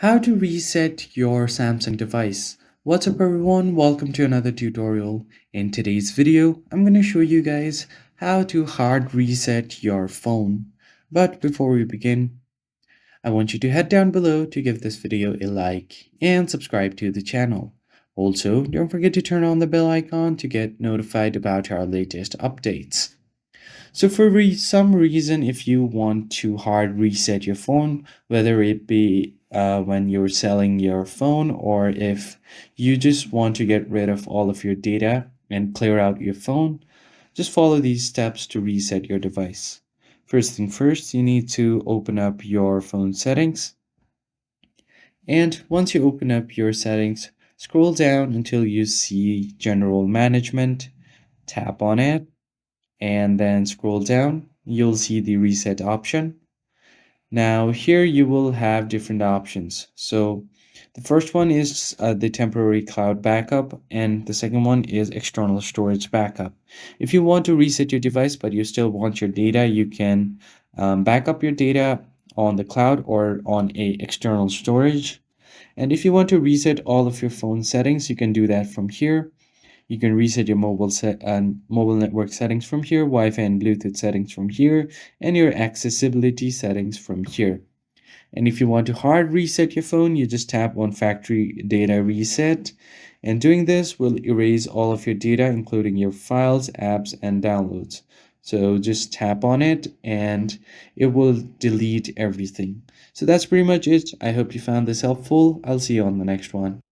How to reset your Samsung device. What's up everyone, welcome to another tutorial. In today's video, I'm going to show you guys how to hard reset your phone. But before we begin, I want you to head down below to give this video a like and subscribe to the channel. Also, don't forget to turn on the bell icon to get notified about our latest updates. So for some reason, if you want to hard reset your phone, whether it be when you're selling your phone or if you just want to get rid of all of your data and clear out your phone, just follow these steps to reset your device. First thing first, you need to open up your phone settings. And once you open up your settings, scroll down until you see General Management, tap on it, and then scroll down, you'll see the reset option. Now here you will have different options. So the first one is the temporary cloud backup, and the second one is external storage backup. If you want to reset your device but you still want your data, you can back up your data on the cloud or on a external storage. And if you want to reset all of your phone settings, you can do that from here. You can reset your mobile network settings from here, Wi-Fi and Bluetooth settings from here, and your accessibility settings from here. And if you want to hard reset your phone, you just tap on factory data reset. And doing this will erase all of your data, including your files, apps, and downloads. So just tap on it and it will delete everything. So that's pretty much it. I hope you found this helpful. I'll see you on the next one.